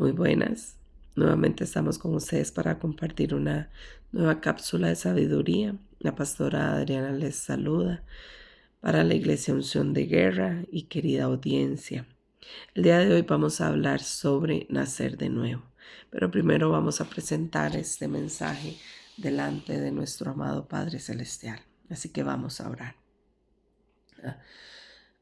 Muy buenas. Nuevamente estamos con ustedes para compartir una nueva cápsula de sabiduría. La pastora Adriana les saluda para la Iglesia Unción de Guerra y querida audiencia. El día de hoy vamos a hablar sobre nacer de nuevo, pero primero vamos a presentar este mensaje delante de nuestro amado Padre Celestial. Así que vamos a orar.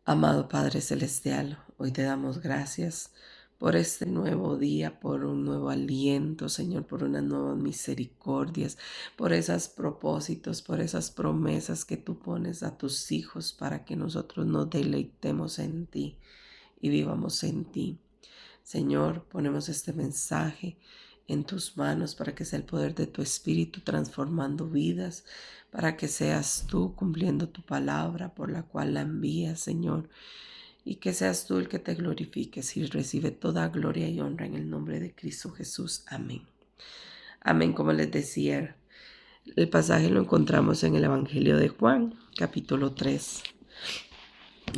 Amado Padre Celestial, hoy te damos gracias por este nuevo día, por un nuevo aliento, Señor, por unas nuevas misericordias, por esos propósitos, por esas promesas que tú pones a tus hijos para que nosotros nos deleitemos en ti y vivamos en ti. Señor, ponemos este mensaje en tus manos para que sea el poder de tu Espíritu transformando vidas, para que seas tú cumpliendo tu palabra por la cual la envías, Señor, y que seas tú el que te glorifiques y recibe toda gloria y honra en el nombre de Cristo Jesús. Amén. Amén, como les decía, el pasaje lo encontramos en el Evangelio de Juan, capítulo 3.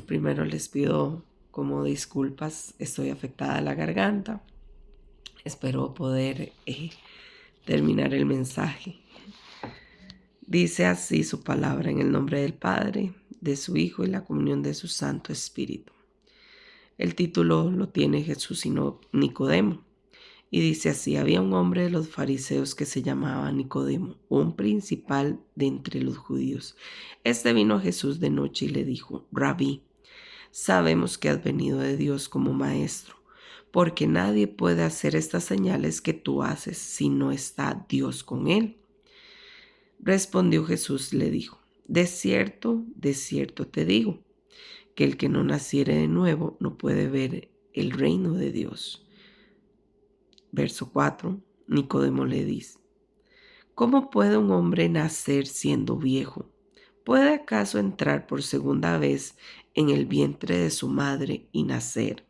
Primero les pido como disculpas, estoy afectada a la garganta. Espero poder terminar el mensaje. Dice así su palabra: en el nombre del Padre, de su Hijo y la comunión de su Santo Espíritu. El título lo tiene Jesús y no Nicodemo. Y dice así: había un hombre de los fariseos que se llamaba Nicodemo, un principal de entre los judíos. Este vino a Jesús de noche y le dijo: Rabí, sabemos que has venido de Dios como maestro, porque nadie puede hacer estas señales que tú haces si no está Dios con él. Respondió Jesús y le dijo: de cierto te digo, que el que no naciere de nuevo no puede ver el reino de Dios. Verso 4, Nicodemo le dice: ¿cómo puede un hombre nacer siendo viejo? ¿Puede acaso entrar por segunda vez en el vientre de su madre y nacer?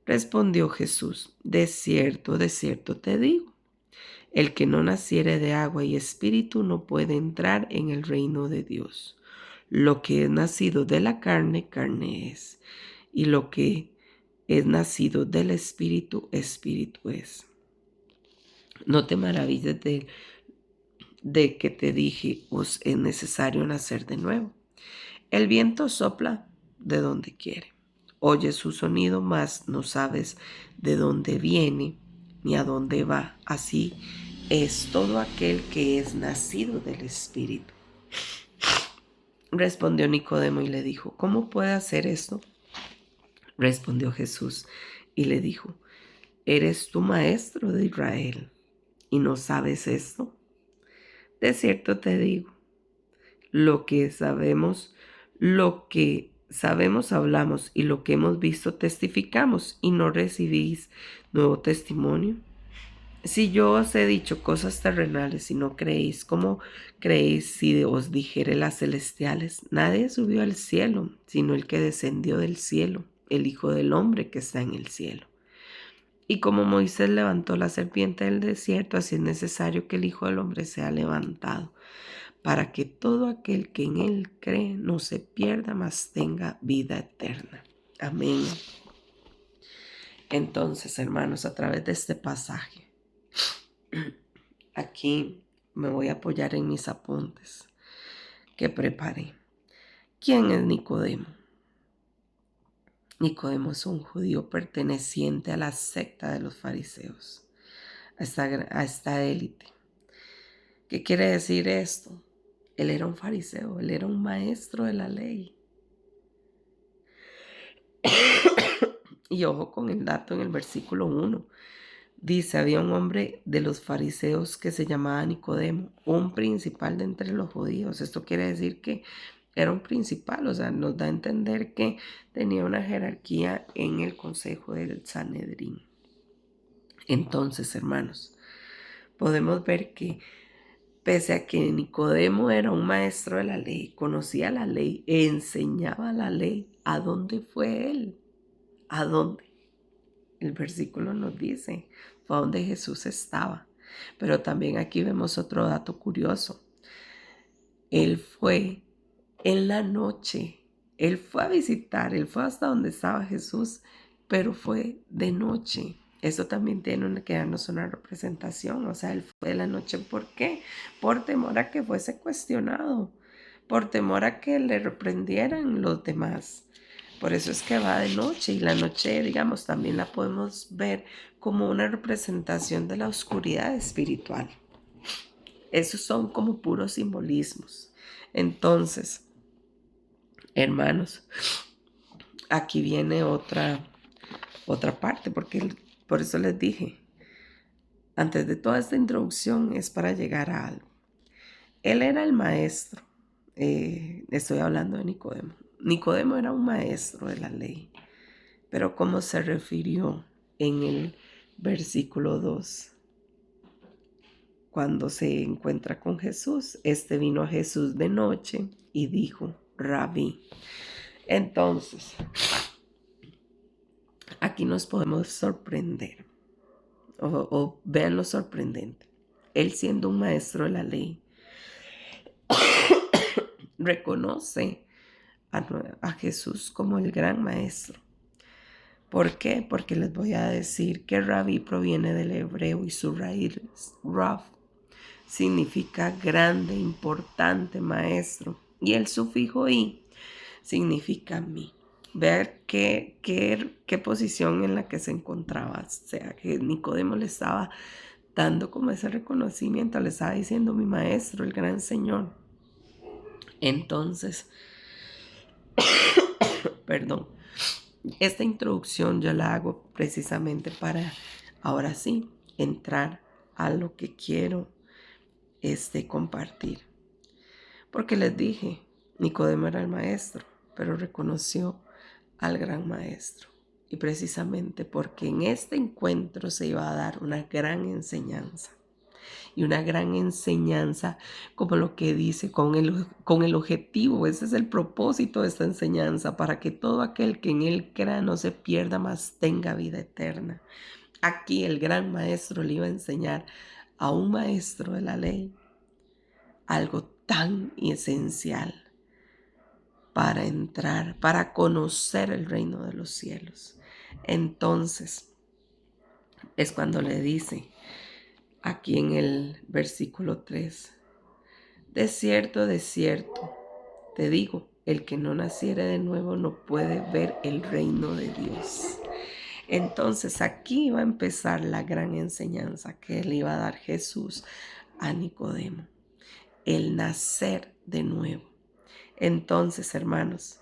Respondió Jesús: de cierto te digo, el que no naciere de agua y espíritu no puede entrar en el reino de Dios. Lo que es nacido de la carne, carne es, y lo que es nacido del espíritu, espíritu es. No te maravilles de que te dije: os es necesario nacer de nuevo. El viento sopla de donde quiere. Oyes su sonido, mas no sabes de dónde viene ni a dónde va. Así es todo aquel que es nacido del Espíritu. Respondió Nicodemo y le dijo: ¿cómo puede hacer esto? Respondió Jesús y le dijo: ¿eres tú maestro de Israel y no sabes esto? De cierto te digo, lo que sabemos hablamos, y lo que hemos visto testificamos, y no recibís nuevo testimonio. Si yo os he dicho cosas terrenales y no creéis, ¿cómo creéis si os dijere las celestiales? Nadie subió al cielo, sino el que descendió del cielo, el Hijo del Hombre que está en el cielo. Y como Moisés levantó la serpiente del desierto, así es necesario que el Hijo del Hombre sea levantado, para que todo aquel que en él cree no se pierda, mas tenga vida eterna. Amén. Entonces, hermanos, a través de este pasaje, aquí me voy a apoyar en mis apuntes que preparé. ¿Quién es Nicodemo? Nicodemo es un judío perteneciente a la secta de los fariseos, a esta élite. ¿Qué quiere decir esto? Él era un fariseo, él era un maestro de la ley. Y ojo con el dato en el versículo 1. Dice: había un hombre de los fariseos que se llamaba Nicodemo, un principal de entre los judíos. Esto quiere decir que era un principal, o sea, nos da a entender que tenía una jerarquía en el consejo del Sanedrín. Entonces, hermanos, podemos ver que pese a que Nicodemo era un maestro de la ley, conocía la ley, enseñaba la ley, ¿a dónde fue él? ¿A dónde? El versículo nos dice: fue a donde Jesús estaba. Pero también aquí vemos otro dato curioso. Él fue en la noche. Él fue a visitar, él fue hasta donde estaba Jesús, pero fue de noche. Eso también tiene que darnos una representación. O sea, él fue de la noche. ¿Por qué? Por temor a que fuese cuestionado, por temor a que le reprendieran los demás. Por eso es que va de noche, y la noche, digamos, también la podemos ver como una representación de la oscuridad espiritual. Esos son como puros simbolismos. Entonces, hermanos, aquí viene otra parte, porque por eso les dije, antes de toda esta introducción es para llegar a algo. Él era el maestro. Estoy hablando de Nicodemo. Nicodemo era un maestro de la ley, pero ¿cómo se refirió en el versículo 2? Cuando se encuentra con Jesús, vino a Jesús de noche y dijo, Rabí. Entonces, aquí nos podemos sorprender, o vean lo sorprendente. Él, siendo un maestro de la ley, reconoce a Jesús como el gran maestro. ¿Por qué? Porque les voy a decir que Rabí proviene del hebreo y su raíz, Rav, significa grande, importante, maestro. Y el sufijo i significa mí. Vean qué posición en la que se encontraba. O sea, que Nicodemo le estaba dando como ese reconocimiento, le estaba diciendo mi maestro, el gran Señor. Entonces, perdón, esta introducción yo la hago precisamente para, ahora sí, entrar a lo que quiero compartir. Porque les dije, Nicodemo era el maestro, pero reconoció al gran maestro. Y precisamente porque en este encuentro se iba a dar una gran enseñanza. Y una gran enseñanza, como lo que dice, con el objetivo, ese es el propósito de esta enseñanza, para que todo aquel que en él crea no se pierda, mas tenga vida eterna. Aquí el gran maestro le iba a enseñar a un maestro de la ley algo tan esencial para entrar, para conocer el reino de los cielos. Entonces, es cuando le dice, aquí en el versículo 3, de cierto, te digo, el que no naciere de nuevo no puede ver el reino de Dios. Entonces aquí va a empezar la gran enseñanza que le iba a dar Jesús a Nicodemo, el nacer de nuevo. Entonces, hermanos,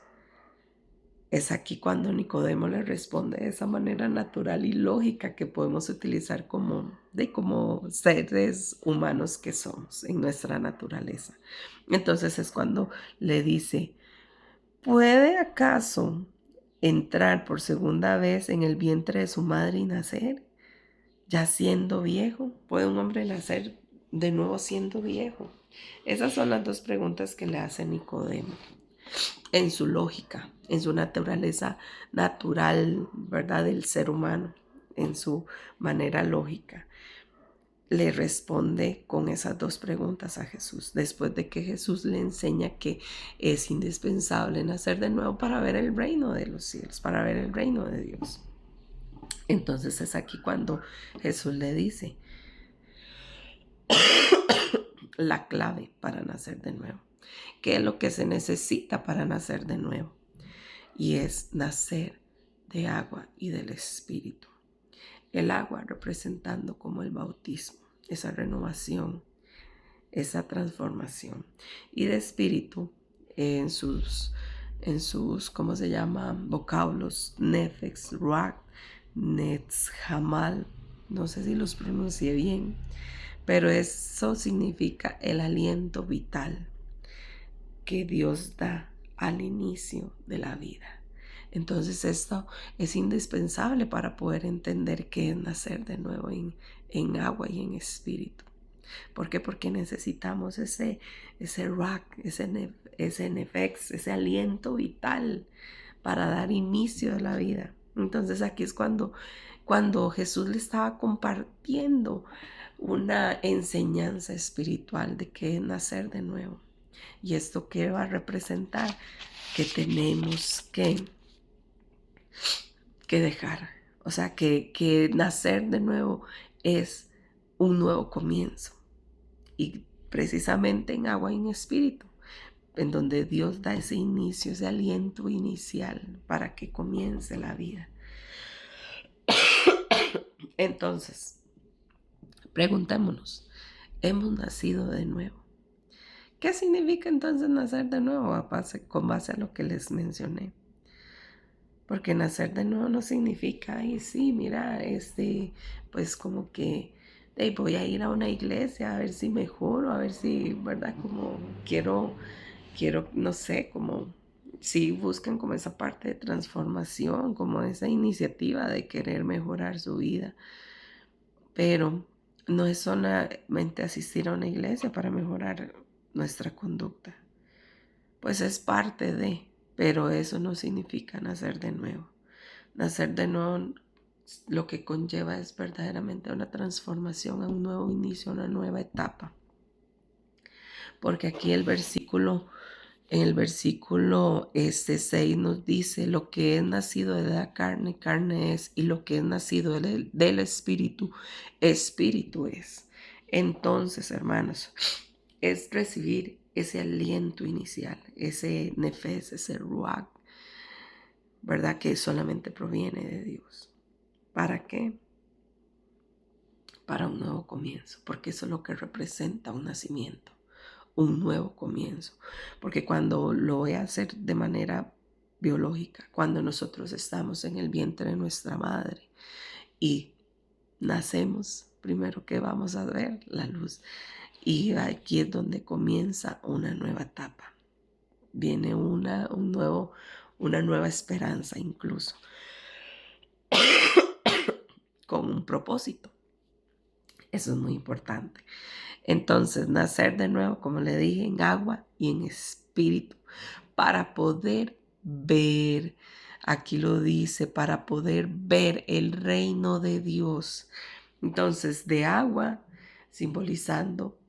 es aquí cuando Nicodemo le responde de esa manera natural y lógica que podemos utilizar como seres humanos que somos en nuestra naturaleza. Entonces es cuando le dice, ¿puede acaso entrar por segunda vez en el vientre de su madre y nacer? Ya siendo viejo, ¿puede un hombre nacer de nuevo siendo viejo? Esas son las dos preguntas que le hace Nicodemo. En su lógica, en su naturaleza natural, ¿verdad? Del ser humano, en su manera lógica, le responde con esas dos preguntas a Jesús, después de que Jesús le enseña que es indispensable nacer de nuevo para ver el reino de los cielos, para ver el reino de Dios. Entonces es aquí cuando Jesús le dice la clave para nacer de nuevo. ¿Qué es lo que se necesita para nacer de nuevo? Y es nacer de agua y del Espíritu. El agua representando como el bautismo, esa renovación, esa transformación. Y de Espíritu en sus ¿cómo se llama? Vocablos, nefex, ruach, netzhamal, no sé si los pronuncié bien, pero eso significa el aliento vital que Dios da al inicio de la vida. Entonces esto es indispensable para poder entender qué es nacer de nuevo en agua y en espíritu. ¿Por qué? Porque necesitamos ese ruach, ese nefex, ese aliento vital para dar inicio a la vida. Entonces aquí es cuando Jesús le estaba compartiendo una enseñanza espiritual de qué es nacer de nuevo. ¿Y esto qué va a representar? Que tenemos que dejar, O sea, que nacer de nuevo es un nuevo comienzo. Y precisamente en agua y en espíritu, en donde Dios da ese inicio, ese aliento inicial para que comience la vida. Entonces, preguntémonos, ¿hemos nacido de nuevo? ¿Qué significa entonces nacer de nuevo con base a lo que les mencioné? Porque nacer de nuevo no significa, ay, sí, mira, pues como que voy a ir a una iglesia a ver si mejoro, a ver si, ¿verdad? Como quiero, no sé, como si buscan como esa parte de transformación, como esa iniciativa de querer mejorar su vida. Pero no es solamente asistir a una iglesia para mejorar nuestra conducta. Pues es parte de, pero eso no significa nacer de nuevo. Nacer de nuevo lo que conlleva es verdaderamente una transformación, a un nuevo inicio, una nueva etapa. Porque aquí en el versículo 6 nos dice, lo que es nacido de la carne, carne es, y lo que es nacido del espíritu, espíritu es. Entonces, hermanos, es recibir ese aliento inicial, ese nefes, ese ruach, ¿verdad? Que solamente proviene de Dios. ¿Para qué? Para un nuevo comienzo, porque eso es lo que representa un nacimiento, un nuevo comienzo. Porque cuando lo voy a hacer de manera biológica, cuando nosotros estamos en el vientre de nuestra madre y nacemos, primero que vamos a ver la luz. Y aquí es donde comienza una nueva etapa. Viene una nueva esperanza incluso, con un propósito. Eso es muy importante. Entonces, nacer de nuevo, como le dije, en agua y en espíritu, para poder ver, aquí lo dice, para poder ver el reino de Dios. Entonces, de agua, simbolizando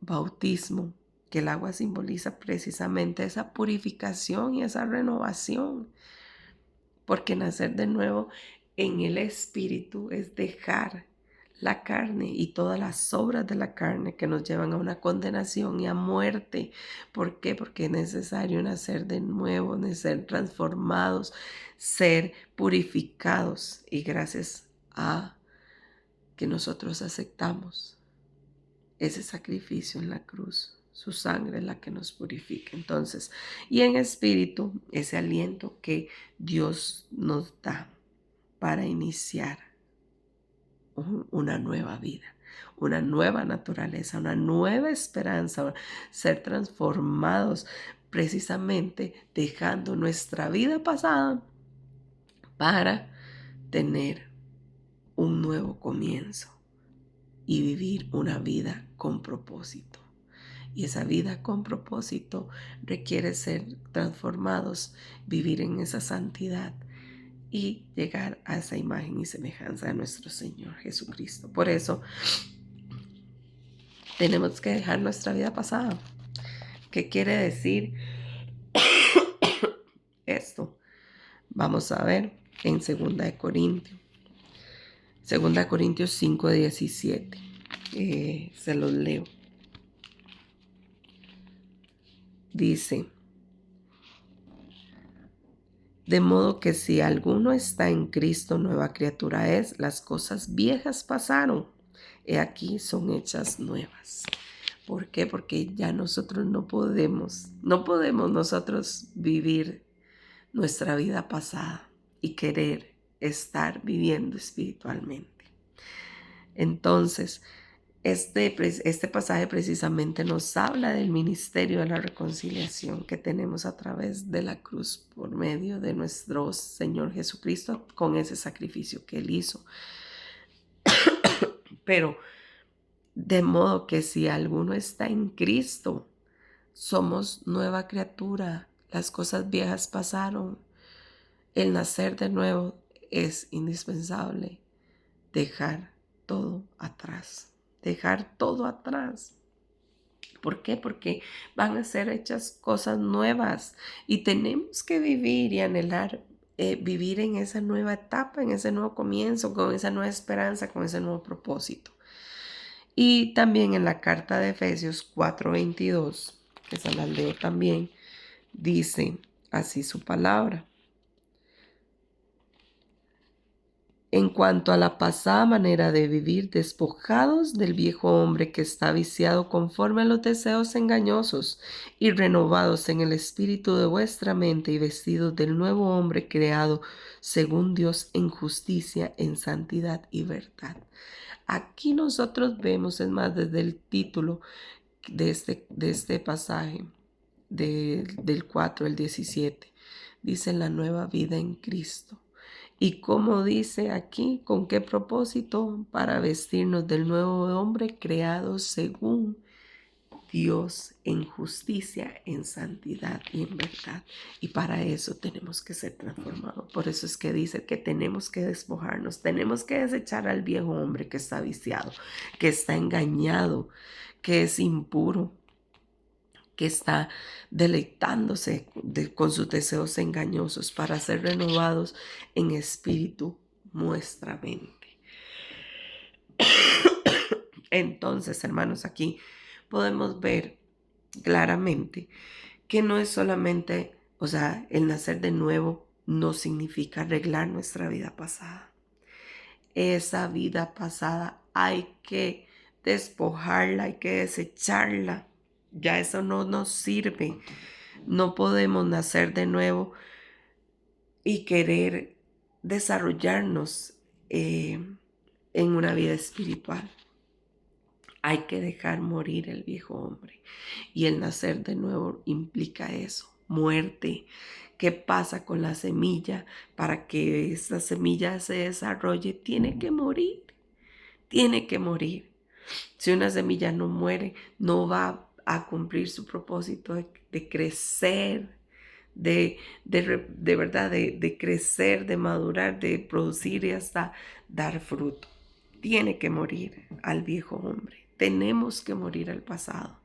bautismo, que el agua simboliza precisamente esa purificación y esa renovación, porque nacer de nuevo en el espíritu es dejar la carne y todas las obras de la carne que nos llevan a una condenación y a muerte. ¿Por qué? Porque es necesario nacer de nuevo, ser transformados, ser purificados. Y gracias a que nosotros aceptamos ese sacrificio en la cruz, su sangre es la que nos purifica. Entonces, y en espíritu, ese aliento que Dios nos da para iniciar una nueva vida, una nueva naturaleza, una nueva esperanza, ser transformados precisamente dejando nuestra vida pasada para tener un nuevo comienzo y vivir una vida con propósito. Y esa vida con propósito requiere ser transformados, vivir en esa santidad y llegar a esa imagen y semejanza de nuestro Señor Jesucristo. Por eso tenemos que dejar nuestra vida pasada. ¿Qué quiere decir esto? Vamos a ver en 2 Corintios 5:17. Se los leo. Dice, de modo que si alguno está en Cristo, nueva criatura es, las cosas viejas pasaron, he aquí son hechas nuevas. ¿Por qué? Porque ya nosotros no podemos nosotros vivir nuestra vida pasada y querer estar viviendo espiritualmente. Entonces, este pasaje precisamente nos habla del ministerio de la reconciliación que tenemos a través de la cruz por medio de nuestro Señor Jesucristo con ese sacrificio que Él hizo. Pero de modo que si alguno está en Cristo, somos nueva criatura. Las cosas viejas pasaron. El nacer de nuevo es indispensable. Dejar todo atrás. Dejar todo atrás. ¿Por qué? Porque van a ser hechas cosas nuevas y tenemos que vivir y anhelar vivir en esa nueva etapa, en ese nuevo comienzo, con esa nueva esperanza, con ese nuevo propósito. Y también en la carta de Efesios 4:22, que se la leo también, dice así su palabra. En cuanto a la pasada manera de vivir, despojados del viejo hombre que está viciado conforme a los deseos engañosos y renovados en el espíritu de vuestra mente y vestidos del nuevo hombre creado según Dios en justicia, en santidad y verdad. Aquí nosotros vemos, es más, desde el título de este pasaje, del 4 al 17, dice la nueva vida en Cristo. Y como dice aquí, ¿con qué propósito? Para vestirnos del nuevo hombre creado según Dios en justicia, en santidad y en verdad. Y para eso tenemos que ser transformados. Por eso es que dice que tenemos que despojarnos, tenemos que desechar al viejo hombre que está viciado, que está engañado, que es impuro, que está deleitándose con sus deseos engañosos, para ser renovados en espíritu nuestra mente. Entonces, hermanos, aquí podemos ver claramente que no es solamente, o sea, el nacer de nuevo no significa arreglar nuestra vida pasada. Esa vida pasada hay que despojarla, hay que desecharla. Ya eso no nos sirve. No podemos nacer de nuevo y querer desarrollarnos en una vida espiritual. Hay que dejar morir el viejo hombre. Y el nacer de nuevo implica eso, muerte. ¿Qué pasa con la semilla? Para que esa semilla se desarrolle, tiene que morir. Tiene que morir. Si una semilla no muere, no va a cumplir su propósito de crecer, de verdad, de crecer, de madurar, de producir y hasta dar fruto. Tiene que morir al viejo hombre. Tenemos que morir al pasado.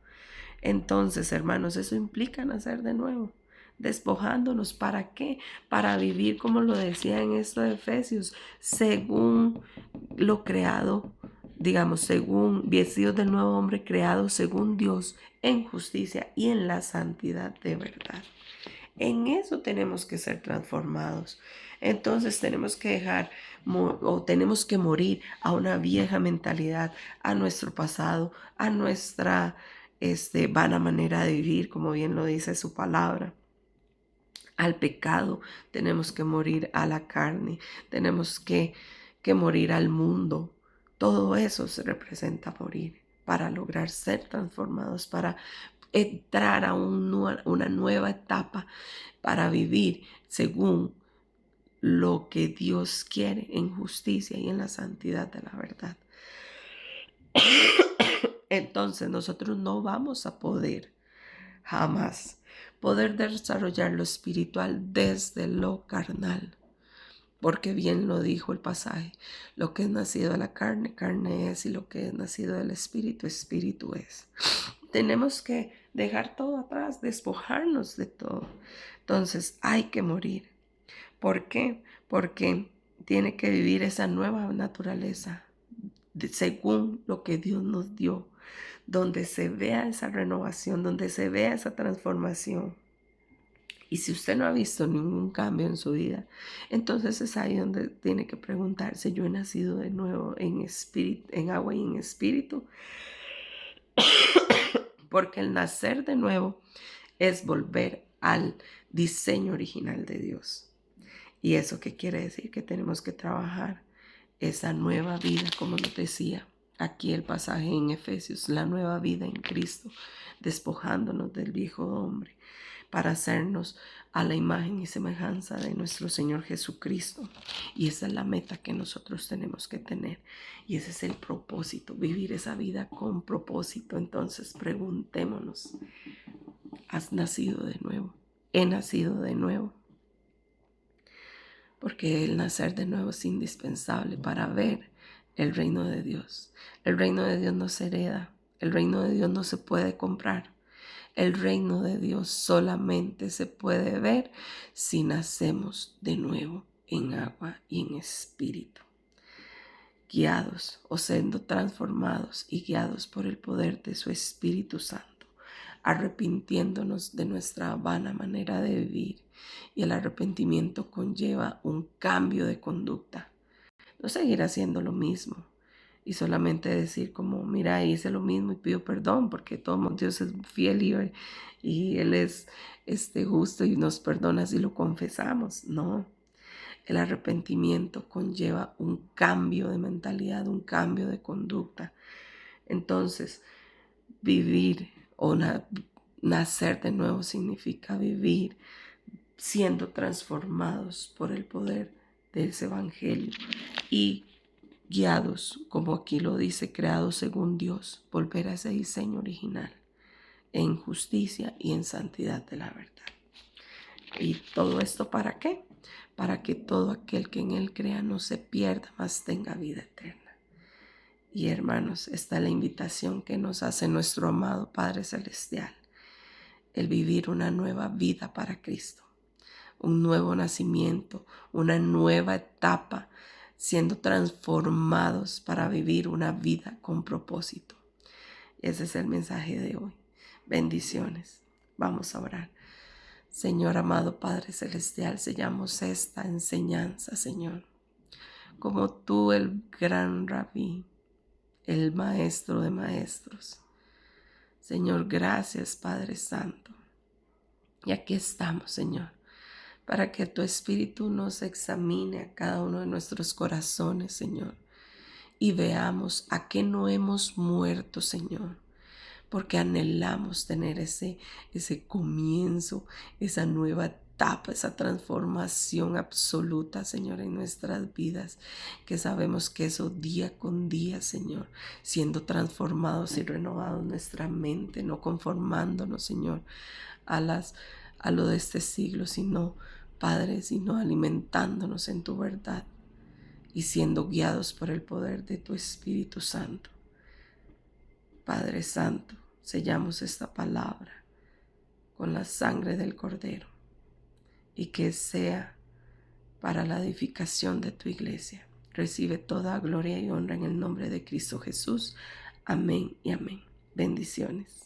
Entonces, hermanos, eso implica nacer de nuevo, despojándonos. ¿Para qué? Para vivir, como lo decía en esto de Efesios, según lo creado, digamos, según vestidos del nuevo hombre creado según Dios, en justicia y en la santidad de verdad. En eso tenemos que ser transformados. Entonces tenemos que dejar o tenemos que morir a una vieja mentalidad, a nuestro pasado, a nuestra vana manera de vivir, como bien lo dice su palabra. Al pecado, tenemos que morir a la carne, tenemos que morir al mundo. Todo eso se representa morir para lograr ser transformados, para entrar a una nueva etapa, para vivir según lo que Dios quiere en justicia y en la santidad de la verdad. Entonces nosotros no vamos a poder jamás poder desarrollar lo espiritual desde lo carnal. Porque bien lo dijo el pasaje, lo que es nacido de la carne, carne es, y lo que es nacido del espíritu, espíritu es. Tenemos que dejar todo atrás, despojarnos de todo. Entonces hay que morir. ¿Por qué? Porque tiene que vivir esa nueva naturaleza según lo que Dios nos dio, donde se vea esa renovación, donde se vea esa transformación. Y si usted no ha visto ningún cambio en su vida, entonces es ahí donde tiene que preguntarse: ¿yo he nacido de nuevo en espíritu, en agua y en espíritu? Porque el nacer de nuevo es volver al diseño original de Dios. ¿Y eso qué quiere decir? Que tenemos que trabajar esa nueva vida, como nos decía aquí el pasaje en Efesios, la nueva vida en Cristo, despojándonos del viejo hombre para hacernos a la imagen y semejanza de nuestro Señor Jesucristo. Y esa es la meta que nosotros tenemos que tener. Y ese es el propósito, vivir esa vida con propósito. Entonces preguntémonos: ¿has nacido de nuevo? ¿He nacido de nuevo? Porque el nacer de nuevo es indispensable para ver el reino de Dios. El reino de Dios no se hereda, el reino de Dios no se puede comprar. El reino de Dios solamente se puede ver si nacemos de nuevo en agua y en espíritu, guiados o siendo transformados y guiados por el poder de su Espíritu Santo, arrepintiéndonos de nuestra vana manera de vivir. Y el arrepentimiento conlleva un cambio de conducta. No seguir haciendo lo mismo y solamente decir como, mira, hice lo mismo y pido perdón, porque Dios es fiel y Él es justo y nos perdona si lo confesamos. No, el arrepentimiento conlleva un cambio de mentalidad, un cambio de conducta. Entonces, vivir o nacer de nuevo significa vivir siendo transformados por el poder de ese evangelio y guiados, como aquí lo dice, creados según Dios, volver a ese diseño original, en justicia y en santidad de la verdad. ¿Y todo esto para qué? Para que todo aquel que en Él crea no se pierda, mas tenga vida eterna. Y hermanos, esta es la invitación que nos hace nuestro amado Padre Celestial, el vivir una nueva vida para Cristo, un nuevo nacimiento, una nueva etapa, siendo transformados para vivir una vida con propósito. Ese es el mensaje de hoy. Bendiciones. Vamos a orar. Señor amado Padre Celestial, sellamos esta enseñanza, Señor, como tú, el gran rabí, el maestro de maestros. Señor, gracias, Padre Santo. Y aquí estamos, Señor, para que tu Espíritu nos examine a cada uno de nuestros corazones, Señor, y veamos a qué no hemos muerto, Señor, porque anhelamos tener ese comienzo, esa nueva etapa, esa transformación absoluta, Señor, en nuestras vidas, que sabemos que eso día con día, Señor, siendo transformados y renovados nuestra mente, no conformándonos, Señor, a lo de este siglo, sino, Padre, sino alimentándonos en tu verdad y siendo guiados por el poder de tu Espíritu Santo. Padre Santo, sellamos esta palabra con la sangre del Cordero y que sea para la edificación de tu iglesia. Recibe toda gloria y honra en el nombre de Cristo Jesús. Amén y amén. Bendiciones.